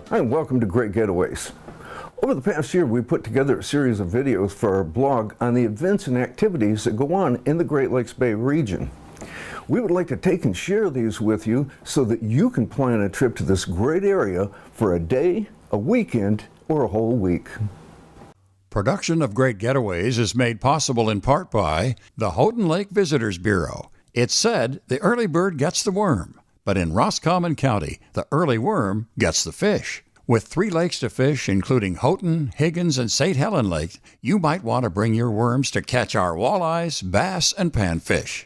Hi, and welcome to Great Getaways. Over the past year, we put together a series of videos for our blog on the events and activities that go on in the Great Lakes Bay region. We would like to take and share these with you so that you can plan a trip to this great area for a day, a weekend, or a whole week. Production of Great Getaways is made possible in part by the Houghton Lake Visitors Bureau. It's said the early bird gets the worm, but in Roscommon County, the early worm gets the fish. With 3 lakes to fish, including Houghton, Higgins, and St. Helen Lake, you might want to bring your worms to catch our walleyes, bass, and panfish.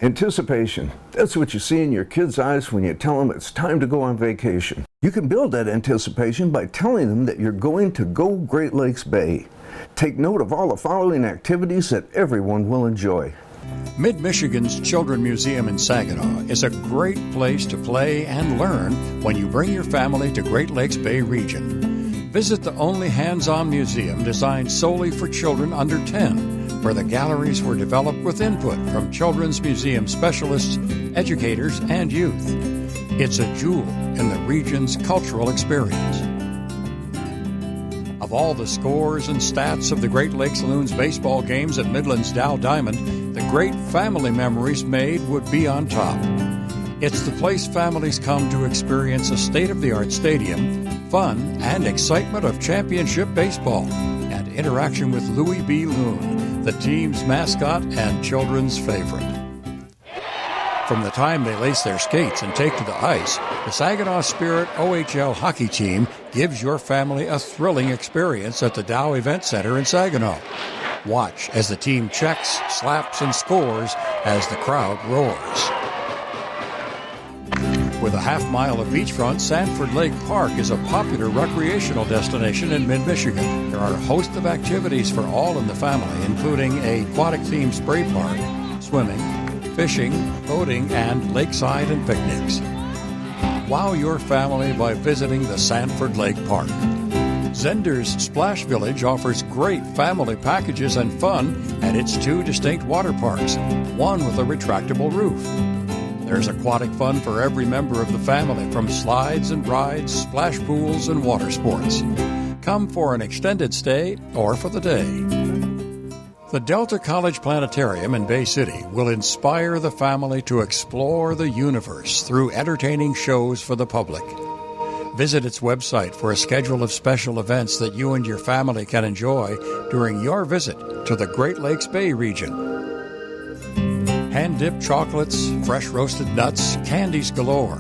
Anticipation. That's what you see in your kids' eyes when you tell them it's time to go on vacation. You can build that anticipation by telling them that you're going to Go Great Lakes Bay. Take note of all the following activities that everyone will enjoy. Mid-Michigan's Children's Museum in Saginaw is a great place to play and learn when you bring your family to Great Lakes Bay region. Visit the only hands-on museum designed solely for children under 10, where the galleries were developed with input from children's museum specialists, educators, and youth. It's a jewel in the region's cultural experience. Of all the scores and stats of the Great Lakes Loons baseball games at Midland's Dow Diamond, the great family memories made would be on top. It's the place families come to experience a state-of-the-art stadium, fun and excitement of championship baseball, and interaction with Louis B. Loon, the team's mascot and children's favorite. From the time they lace their skates and take to the ice, the Saginaw Spirit OHL hockey team gives your family a thrilling experience at the Dow Event Center in Saginaw. Watch as the team checks, slaps, and scores as the crowd roars. With a half-mile of beachfront, Sanford Lake Park is a popular recreational destination in mid-Michigan. There are a host of activities for all in the family, including a aquatic-themed spray park, swimming, fishing, boating, and lakeside and picnics. Wow your family by visiting the Sanford Lake Park. Zender's Splash Village offers great family packages and fun at its 2 distinct water parks, one with a retractable roof. There's aquatic fun for every member of the family, from slides and rides, splash pools, and water sports. Come for an extended stay or for the day. The Delta College Planetarium in Bay City will inspire the family to explore the universe through entertaining shows for the public. Visit its website for a schedule of special events that you and your family can enjoy during your visit to the Great Lakes Bay region. Hand-dipped chocolates, fresh roasted nuts, candies galore.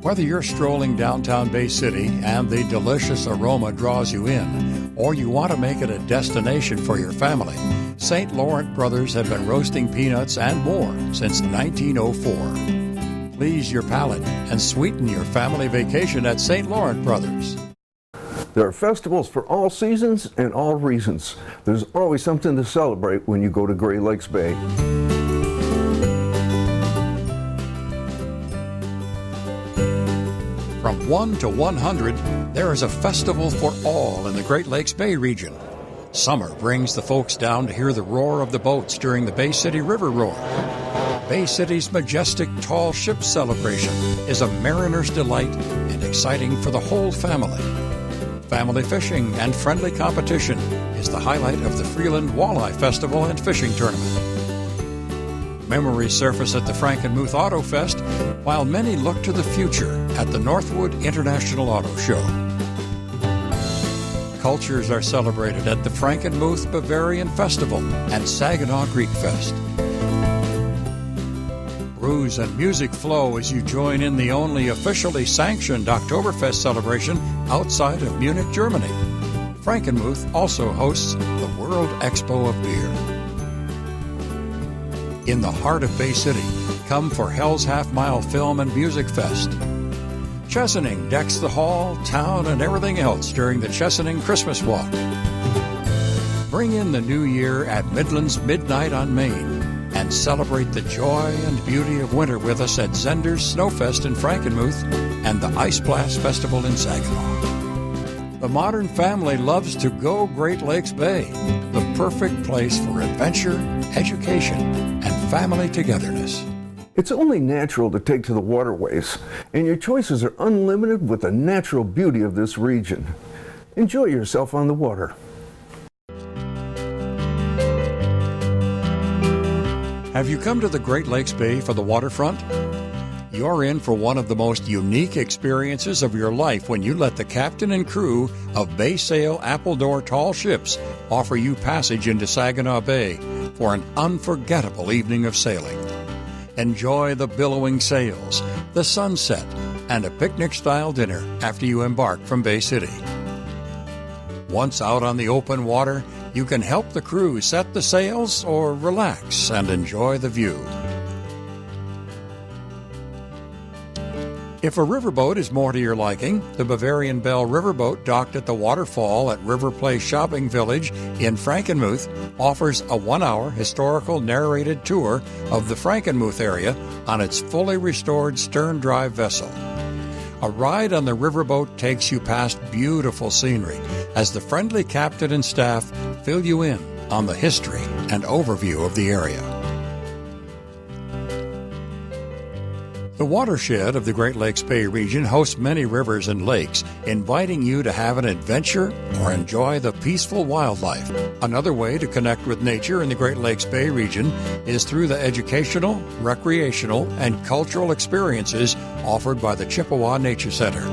Whether you're strolling downtown Bay City and the delicious aroma draws you in, or you want to make it a destination for your family, St. Laurent Brothers have been roasting peanuts and more since 1904. Please your palate and sweeten your family vacation at St. Laurent Brothers. There are festivals for all seasons and all reasons. There's always something to celebrate when you go to Great Lakes Bay. From 1 to 100, there is a festival for all in the Great Lakes Bay region. Summer brings the folks down to hear the roar of the boats during the Bay City River Roar. Bay City's majestic tall ship celebration is a mariner's delight and exciting for the whole family. Family fishing and friendly competition is the highlight of the Freeland Walleye Festival and Fishing Tournament. Memories surface at the Frankenmuth Auto Fest, while many look to the future at the Northwood International Auto Show. Cultures are celebrated at the Frankenmuth Bavarian Festival and Saginaw Greek Fest. Brews and music flow as you join in the only officially sanctioned Oktoberfest celebration outside of Munich, Germany. Frankenmuth also hosts the World Expo of Beer. In the heart of Bay City, come for Hell's Half Mile Film and Music Fest. Chesaning decks the hall, town, and everything else during the Chesaning Christmas Walk. Bring in the new year at Midland's Midnight on Main and celebrate the joy and beauty of winter with us at Zender's Snowfest in Frankenmuth and the Ice Blast Festival in Saginaw. The modern family loves to go Great Lakes Bay, the perfect place for adventure, education, and family togetherness. It's only natural to take to the waterways, and your choices are unlimited with the natural beauty of this region. Enjoy yourself on the water. Have you come to the Great Lakes Bay for the waterfront? You're in for one of the most unique experiences of your life when you let the captain and crew of Bay Sail Appledore Tall Ships offer you passage into Saginaw Bay for an unforgettable evening of sailing. Enjoy the billowing sails, the sunset, and a picnic-style dinner after you embark from Bay City. Once out on the open water, you can help the crew set the sails or relax and enjoy the view. If a riverboat is more to your liking, the Bavarian Belle Riverboat docked at the waterfall at River Place Shopping Village in Frankenmuth offers a 1-hour historical narrated tour of the Frankenmuth area on its fully restored stern drive vessel. A ride on the riverboat takes you past beautiful scenery as the friendly captain and staff fill you in on the history and overview of the area. The watershed of the Great Lakes Bay region hosts many rivers and lakes, inviting you to have an adventure or enjoy the peaceful wildlife. Another way to connect with nature in the Great Lakes Bay region is through the educational, recreational, and cultural experiences offered by the Chippewa Nature Center.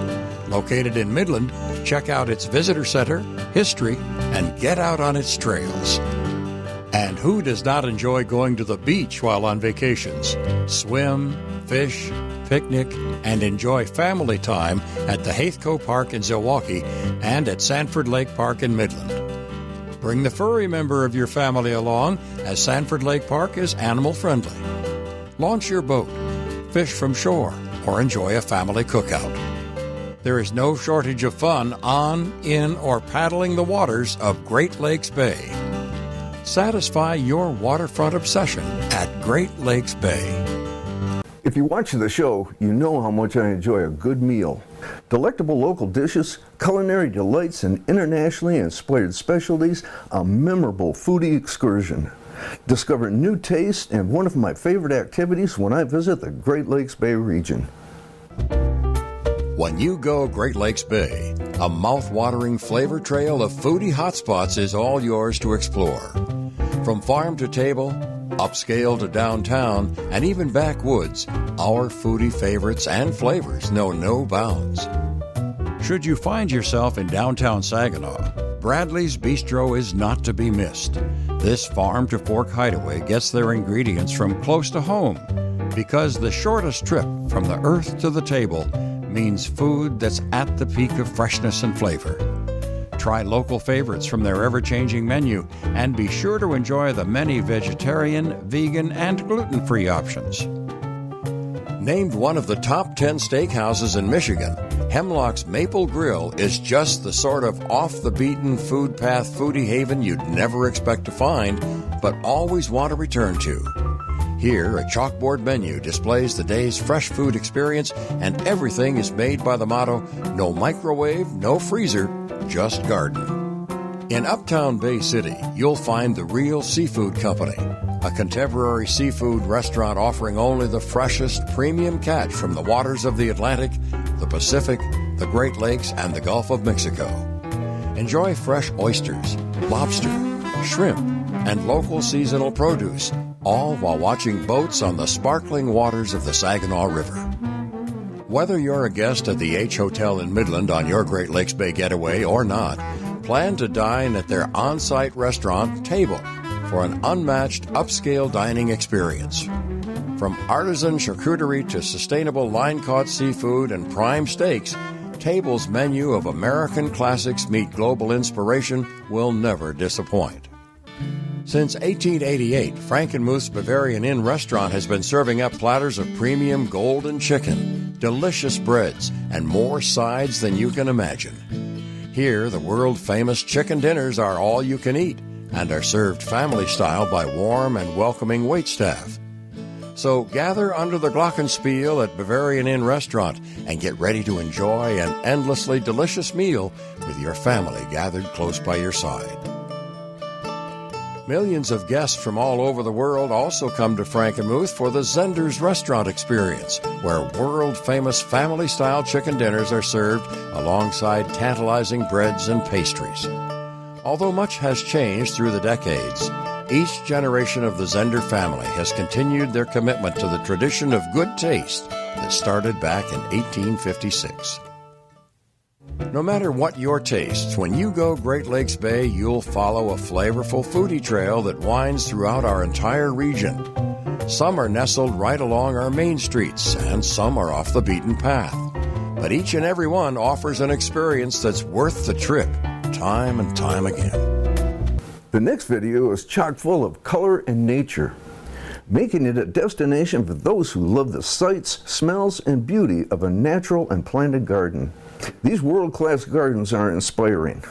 Located in Midland, check out its visitor center, history, and get out on its trails. And who does not enjoy going to the beach while on vacations? Swim, fish, picnic, and enjoy family time at the Haithco Park in Zilwaukee and at Sanford Lake Park in Midland. Bring the furry member of your family along, as Sanford Lake Park is animal-friendly. Launch your boat, fish from shore, or enjoy a family cookout. There is no shortage of fun on, in, or paddling the waters of Great Lakes Bay. Satisfy your waterfront obsession at Great Lakes Bay. If you watch the show, you know how much I enjoy a good meal. Delectable local dishes, culinary delights, and internationally inspired specialties, a memorable foodie excursion. Discover new tastes and one of my favorite activities when I visit the Great Lakes Bay region. When you go Great Lakes Bay, a mouth-watering flavor trail of foodie hotspots is all yours to explore. From farm to table, upscale to downtown, and even backwoods, our foodie favorites and flavors know no bounds. Should you find yourself in downtown Saginaw, Bradley's Bistro is not to be missed. This farm-to-fork hideaway gets their ingredients from close to home, because the shortest trip from the earth to the table means food that's at the peak of freshness and flavor. Try local favorites from their ever-changing menu, and be sure to enjoy the many vegetarian, vegan, and gluten-free options. Named one of the top 10 steakhouses in Michigan, Hemlock's Maple Grill is just the sort of off-the-beaten food path foodie haven you'd never expect to find, but always want to return to. Here, a chalkboard menu displays the day's fresh food experience, and everything is made by the motto, no microwave, no freezer, just garden. In Uptown Bay City, you'll find the Real Seafood Company, a contemporary seafood restaurant offering only the freshest premium catch from the waters of the Atlantic, the Pacific, the Great Lakes, and the Gulf of Mexico. Enjoy fresh oysters, lobster, shrimp, and local seasonal produce, all while watching boats on the sparkling waters of the Saginaw River. Whether you're a guest at the H Hotel in Midland on your Great Lakes Bay getaway or not, plan to dine at their on-site restaurant, Table, for an unmatched upscale dining experience. From artisan charcuterie to sustainable line-caught seafood and prime steaks, Table's menu of American classics meet global inspiration will never disappoint. Since 1888, Frankenmuth's Bavarian Inn restaurant has been serving up platters of premium golden chicken, delicious breads, and more sides than you can imagine. Here, the world-famous chicken dinners are all you can eat and are served family-style by warm and welcoming waitstaff. So gather under the glockenspiel at Bavarian Inn restaurant and get ready to enjoy an endlessly delicious meal with your family gathered close by your side. Millions of guests from all over the world also come to Frankenmuth for the Zender's Restaurant experience, where world-famous family-style chicken dinners are served alongside tantalizing breads and pastries. Although much has changed through the decades, each generation of the Zender family has continued their commitment to the tradition of good taste that started back in 1856. No matter what your tastes, when you go Great Lakes Bay, you'll follow a flavorful foodie trail that winds throughout our entire region. Some are nestled right along our main streets, and some are off the beaten path. But each and every one offers an experience that's worth the trip, time and time again. The next video is chock full of color and nature, making it a destination for those who love the sights, smells, and beauty of a natural and planted garden. These world-class gardens are inspiring.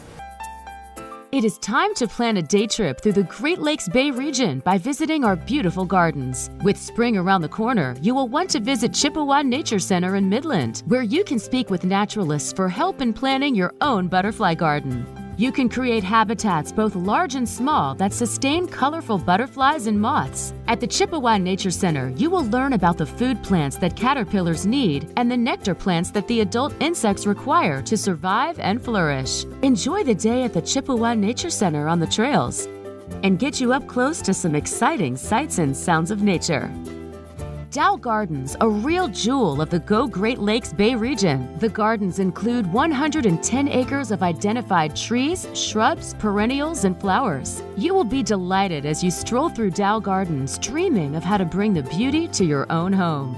It is time to plan a day trip through the Great Lakes Bay region by visiting our beautiful gardens. With spring around the corner, you will want to visit Chippewa Nature Center in Midland, where you can speak with naturalists for help in planning your own butterfly garden. You can create habitats both large and small that sustain colorful butterflies and moths. At the Chippewa Nature Center, you will learn about the food plants that caterpillars need and the nectar plants that the adult insects require to survive and flourish. Enjoy the day at the Chippewa Nature Center on the trails and get you up close to some exciting sights and sounds of nature. Dow Gardens, a real jewel of the Go Great Lakes Bay region. The gardens include 110 acres of identified trees, shrubs, perennials, and flowers. You will be delighted as you stroll through Dow Gardens, dreaming of how to bring the beauty to your own home.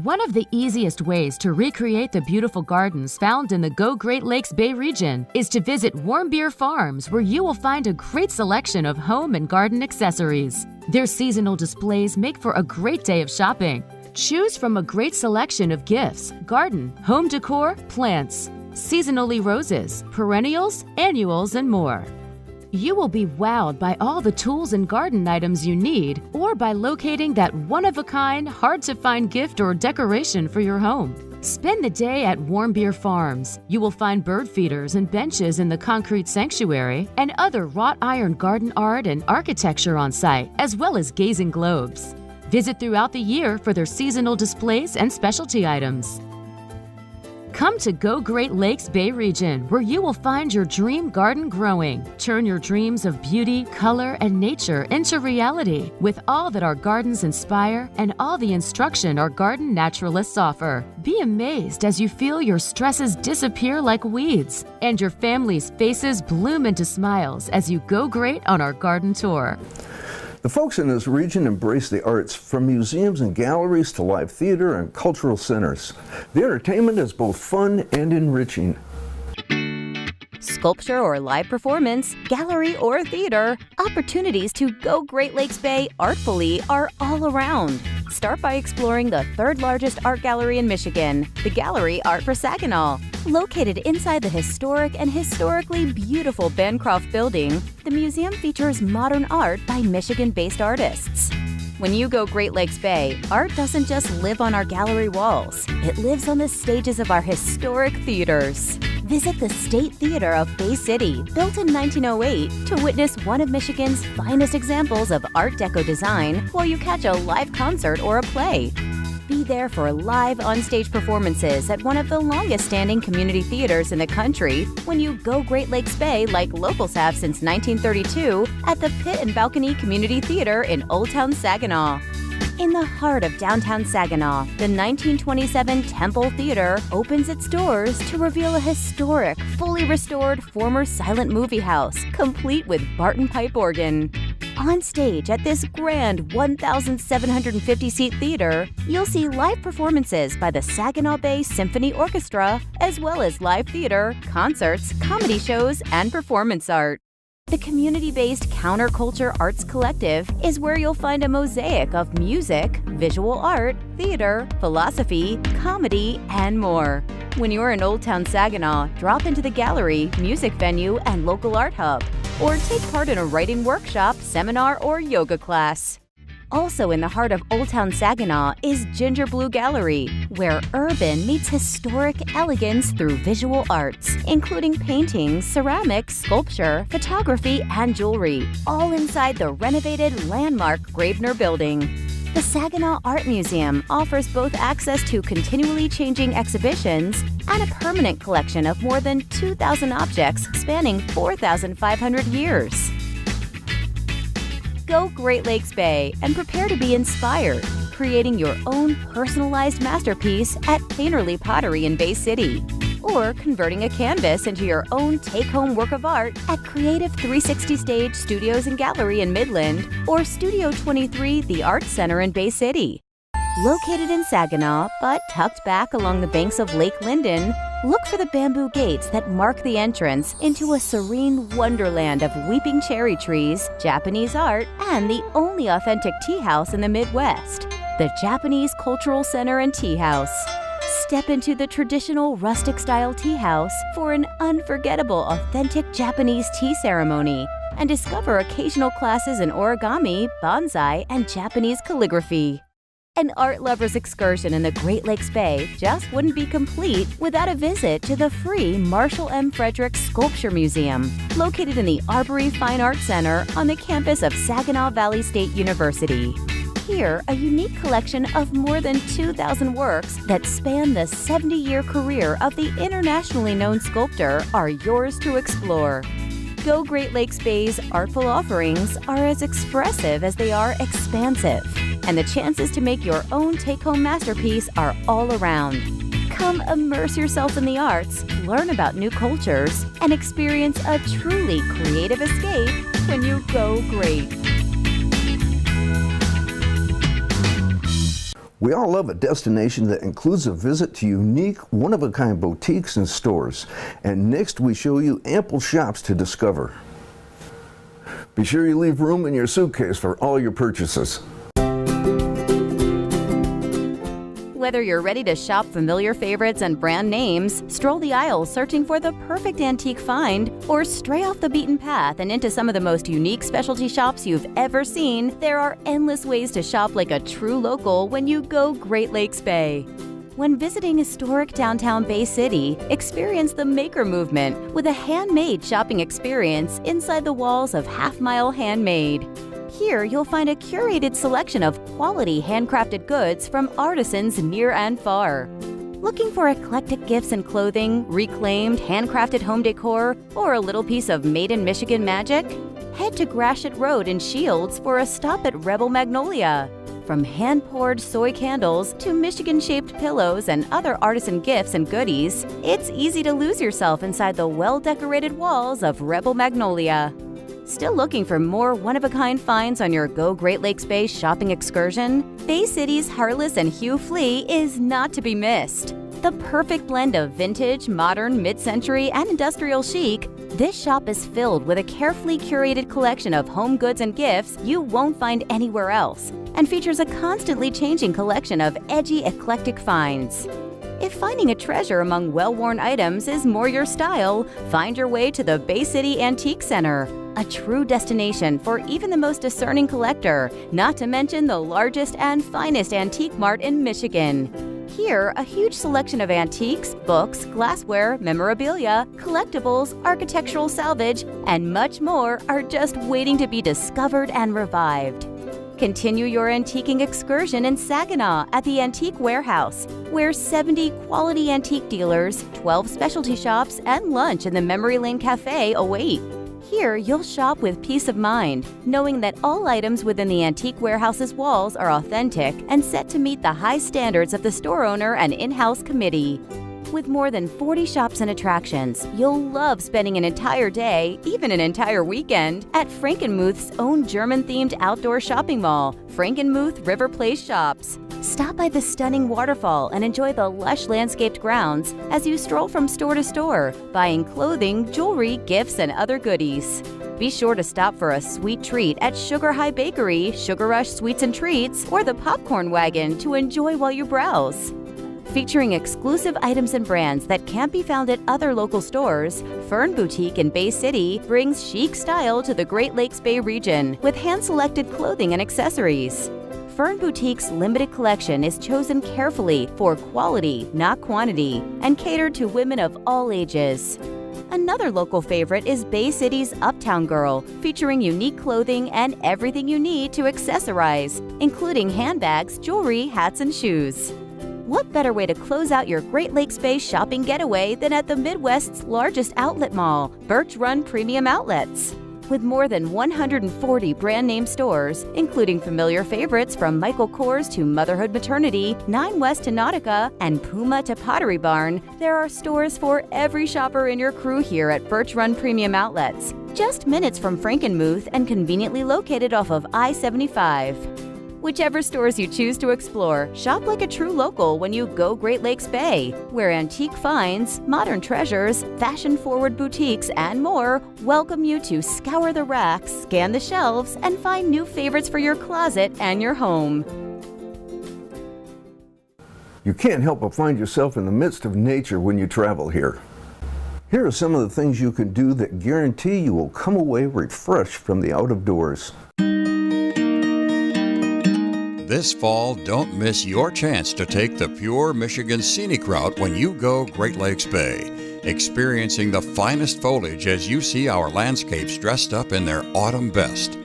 One of the easiest ways to recreate the beautiful gardens found in the Go Great Lakes Bay region is to visit Warm Beer Farms, where you will find a great selection of home and garden accessories. Their seasonal displays make for a great day of shopping. Choose from a great selection of gifts, garden, home decor, plants, seasonally roses, perennials, annuals, and more. You will be wowed by all the tools and garden items you need, or by locating that one-of-a-kind, hard-to-find gift or decoration for your home. Spend the day at Warm Beer Farms. You will find bird feeders and benches in the concrete sanctuary and other wrought iron garden art and architecture on site, as well as gazing globes. Visit throughout the year for their seasonal displays and specialty items. Come to Go Great Lakes Bay region, where you will find your dream garden growing. Turn your dreams of beauty, color, and nature into reality with all that our gardens inspire and all the instruction our garden naturalists offer. Be amazed as you feel your stresses disappear like weeds and your family's faces bloom into smiles as you go great on our garden tour. The folks in this region embrace the arts, from museums and galleries to live theater and cultural centers. The entertainment is both fun and enriching. Sculpture or live performance, gallery or theater, opportunities to go Great Lakes Bay artfully are all around. Start by exploring the third largest art gallery in Michigan, the Gallery Art for Saginaw. Located inside the historic and historically beautiful Bancroft Building, the museum features modern art by Michigan-based artists. When you go Great Lakes Bay, art doesn't just live on our gallery walls. It lives on the stages of our historic theaters. Visit the State Theater of Bay City, built in 1908, to witness one of Michigan's finest examples of Art Deco design while you catch a live concert or a play. Be there for live on-stage performances at one of the longest-standing community theaters in the country when you go Great Lakes Bay, like locals have since 1932, at the Pit and Balcony Community Theater in Old Town Saginaw. In the heart of downtown Saginaw, the 1927 Temple Theater opens its doors to reveal a historic, fully restored former silent movie house, complete with Barton pipe organ. On stage at this grand 1,750-seat theater, you'll see live performances by the Saginaw Bay Symphony Orchestra, as well as live theater, concerts, comedy shows, and performance art. The community-based Counterculture Arts Collective is where you'll find a mosaic of music, visual art, theater, philosophy, comedy, and more. When you're in Old Town Saginaw, drop into the gallery, music venue, and local art hub, or take part in a writing workshop, seminar, or yoga class. Also in the heart of Old Town Saginaw is Ginger Blue Gallery, where urban meets historic elegance through visual arts, including paintings, ceramics, sculpture, photography, and jewelry, all inside the renovated landmark Gravener Building. The Saginaw Art Museum offers both access to continually changing exhibitions and a permanent collection of more than 2,000 objects spanning 4,500 years. Go Great Lakes Bay and prepare to be inspired, creating your own personalized masterpiece at Painterly Pottery in Bay City, or converting a canvas into your own take-home work of art at Creative 360 Stage Studios and Gallery in Midland, or Studio 23 The Arts Center in Bay City. Located in Saginaw, but tucked back along the banks of Lake Linden, look for the bamboo gates that mark the entrance into a serene wonderland of weeping cherry trees, Japanese art, and the only authentic tea house in the Midwest, the Japanese Cultural Center and Tea House. Step into the traditional rustic-style tea house for an unforgettable authentic Japanese tea ceremony and discover occasional classes in origami, bonsai, and Japanese calligraphy. An art lover's excursion in the Great Lakes Bay just wouldn't be complete without a visit to the free Marshall M. Frederick Sculpture Museum, located in the Arbory Fine Arts Center on the campus of Saginaw Valley State University. Here, a unique collection of more than 2,000 works that span the 70-year career of the internationally known sculptor are yours to explore. Go Great Lakes Bay's artful offerings are as expressive as they are expansive, and the chances to make your own take-home masterpiece are all around. Come immerse yourself in the arts, learn about new cultures, and experience a truly creative escape when you go great. We all love a destination that includes a visit to unique, one-of-a-kind boutiques and stores. And next we show you ample shops to discover. Be sure you leave room in your suitcase for all your purchases. Whether you're ready to shop familiar favorites and brand names, stroll the aisles searching for the perfect antique find, or stray off the beaten path and into some of the most unique specialty shops you've ever seen, there are endless ways to shop like a true local when you go Great Lakes Bay. When visiting historic downtown Bay City, experience the maker movement with a handmade shopping experience inside the walls of Half Mile Handmade. Here, you'll find a curated selection of quality handcrafted goods from artisans near and far. Looking for eclectic gifts and clothing, reclaimed, handcrafted home decor, or a little piece of made in Michigan magic? Head to Gratiot Road in Shields for a stop at Rebel Magnolia. From hand-poured soy candles to Michigan-shaped pillows and other artisan gifts and goodies, it's easy to lose yourself inside the well-decorated walls of Rebel Magnolia. Still looking for more one-of-a-kind finds on your Go Great Lakes Bay shopping excursion? Bay City's Harless and Hugh Flea is not to be missed. The perfect blend of vintage, modern, mid-century, and industrial chic, this shop is filled with a carefully curated collection of home goods and gifts you won't find anywhere else, and features a constantly changing collection of edgy, eclectic finds. If finding a treasure among well-worn items is more your style, find your way to the Bay City Antique Center, a true destination for even the most discerning collector, not to mention the largest and finest antique mart in Michigan. Here, a huge selection of antiques, books, glassware, memorabilia, collectibles, architectural salvage, and much more are just waiting to be discovered and revived. Continue your antiquing excursion in Saginaw at the Antique Warehouse, where 70 quality antique dealers, 12 specialty shops, and lunch in the Memory Lane Cafe await. Here, you'll shop with peace of mind, knowing that all items within the Antique Warehouse's walls are authentic and set to meet the high standards of the store owner and in-house committee. With more than 40 shops and attractions, you'll love spending an entire day, even an entire weekend, at Frankenmuth's own German-themed outdoor shopping mall, Frankenmuth River Place Shops. Stop by the stunning waterfall and enjoy the lush landscaped grounds as you stroll from store to store, buying clothing, jewelry, gifts, and other goodies. Be sure to stop for a sweet treat at Sugar High Bakery, Sugar Rush Sweets and Treats, or the Popcorn Wagon to enjoy while you browse. Featuring exclusive items and brands that can't be found at other local stores, Fern Boutique in Bay City brings chic style to the Great Lakes Bay region with hand-selected clothing and accessories. Fern Boutique's limited collection is chosen carefully for quality, not quantity, and catered to women of all ages. Another local favorite is Bay City's Uptown Girl, featuring unique clothing and everything you need to accessorize, including handbags, jewelry, hats, and shoes. What better way to close out your Great Lakes Bay shopping getaway than at the Midwest's largest outlet mall, Birch Run Premium Outlets? With more than 140 brand-name stores, including familiar favorites from Michael Kors to Motherhood Maternity, 9 West to Nautica, and Puma to Pottery Barn, there are stores for every shopper in your crew here at Birch Run Premium Outlets, just minutes from Frankenmuth and conveniently located off of I-75. Whichever stores you choose to explore, shop like a true local when you go Great Lakes Bay, where antique finds, modern treasures, fashion-forward boutiques, and more welcome you to scour the racks, scan the shelves, and find new favorites for your closet and your home. You can't help but find yourself in the midst of nature when you travel here. Here are some of the things you can do that guarantee you will come away refreshed from the out of doors. This fall, don't miss your chance to take the pure Michigan scenic route when you go Great Lakes Bay, experiencing the finest foliage as you see our landscapes dressed up in their autumn best.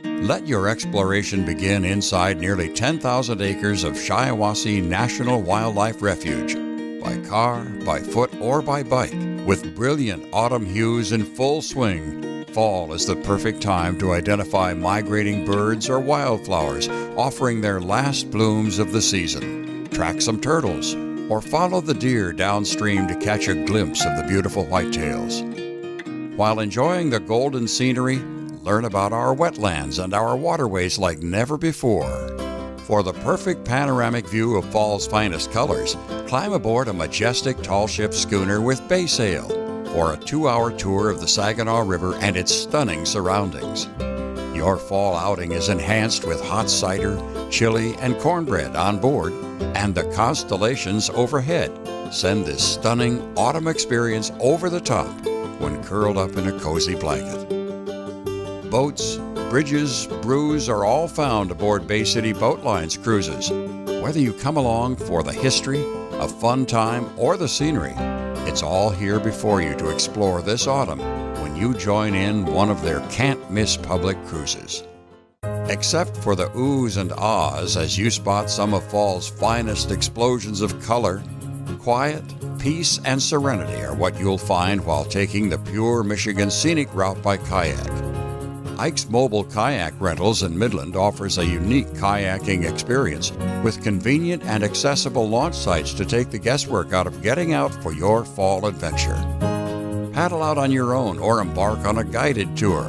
Let your exploration begin inside nearly 10,000 acres of Shiawassee National Wildlife Refuge, by car, by foot, or by bike. With brilliant autumn hues in full swing, fall is the perfect time to identify migrating birds or wildflowers offering their last blooms of the season. Track some turtles, or follow the deer downstream to catch a glimpse of the beautiful whitetails. While enjoying the golden scenery, learn about our wetlands and our waterways like never before. For the perfect panoramic view of fall's finest colors, climb aboard a majestic tall ship schooner with bay sail for a 2-hour tour of the Saginaw River and its stunning surroundings. Your fall outing is enhanced with hot cider, chili, and cornbread on board, and the constellations overhead send this stunning autumn experience over the top when curled up in a cozy blanket. Boats, bridges, brews are all found aboard Bay City Boat Line's cruises. Whether you come along for the history, a fun time, or the scenery, it's all here before you to explore this autumn when you join in one of their can't-miss public cruises. Except for the oohs and ahs as you spot some of fall's finest explosions of color, quiet, peace, and serenity are what you'll find while taking the pure Michigan scenic route by kayak. Ike's Mobile Kayak Rentals in Midland offers a unique kayaking experience with convenient and accessible launch sites to take the guesswork out of getting out for your fall adventure. Paddle out on your own or embark on a guided tour,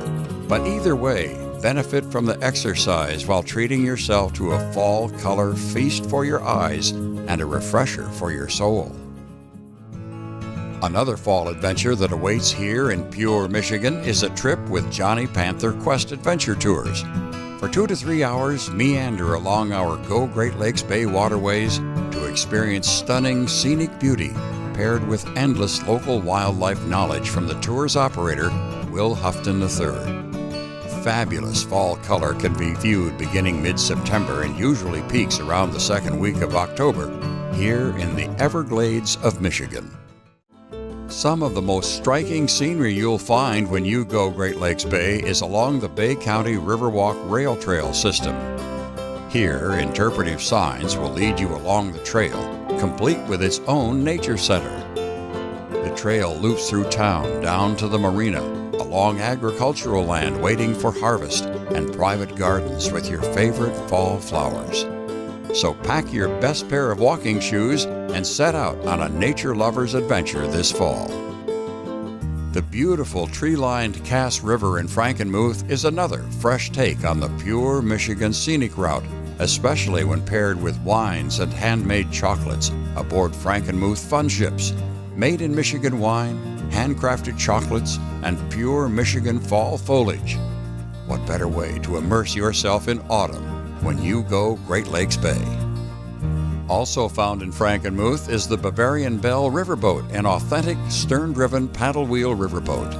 but either way, benefit from the exercise while treating yourself to a fall color feast for your eyes and a refresher for your soul. Another fall adventure that awaits here in pure Michigan is a trip with Johnny Panther Quest Adventure Tours. For 2 to 3 hours, meander along our Go Great Lakes Bay waterways to experience stunning scenic beauty paired with endless local wildlife knowledge from the tour's operator, Will Houghton III. Fabulous fall color can be viewed beginning mid-September and usually peaks around the second week of October here in the Everglades of Michigan. Some of the most striking scenery you'll find when you go Great Lakes Bay is along the Bay County Riverwalk Rail Trail system. Here, interpretive signs will lead you along the trail, complete with its own nature center. The trail loops through town down to the marina, along agricultural land waiting for harvest, and private gardens with your favorite fall flowers. So pack your best pair of walking shoes and set out on a nature lover's adventure this fall. The beautiful tree-lined Cass River in Frankenmuth is another fresh take on the pure Michigan scenic route, especially when paired with wines and handmade chocolates aboard Frankenmuth fun ships. Made in Michigan wine, handcrafted chocolates, and pure Michigan fall foliage. What better way to immerse yourself in autumn when you go Great Lakes Bay? Also found in Frankenmuth is the Bavarian Belle Riverboat, an authentic stern-driven paddle wheel riverboat.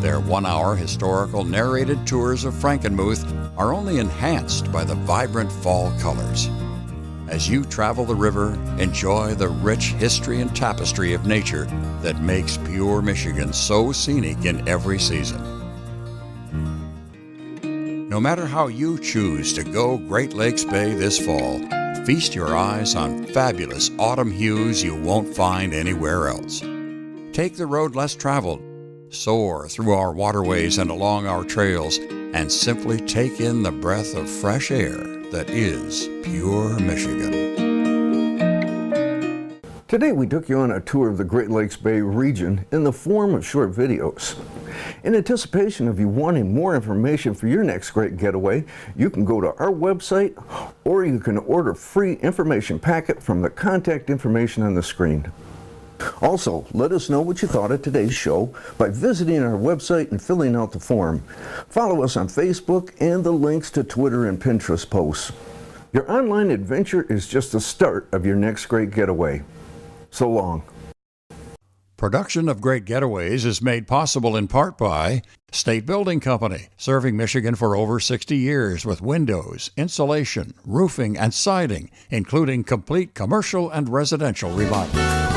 Their 1-hour historical narrated tours of Frankenmuth are only enhanced by the vibrant fall colors. As you travel the river, enjoy the rich history and tapestry of nature that makes pure Michigan so scenic in every season. No matter how you choose to go Great Lakes Bay this fall, feast your eyes on fabulous autumn hues you won't find anywhere else. Take the road less traveled, soar through our waterways and along our trails, and simply take in the breath of fresh air that is pure Michigan. Today we took you on a tour of the Great Lakes Bay region in the form of short videos. In anticipation of you wanting more information for your next great getaway, you can go to our website or you can order a free information packet from the contact information on the screen. Also, let us know what you thought of today's show by visiting our website and filling out the form. Follow us on Facebook and the links to Twitter and Pinterest posts. Your online adventure is just the start of your next great getaway. So long. Production of Great Getaways is made possible in part by State Building Company, serving Michigan for over 60 years with windows, insulation, roofing, and siding, including complete commercial and residential remodeling.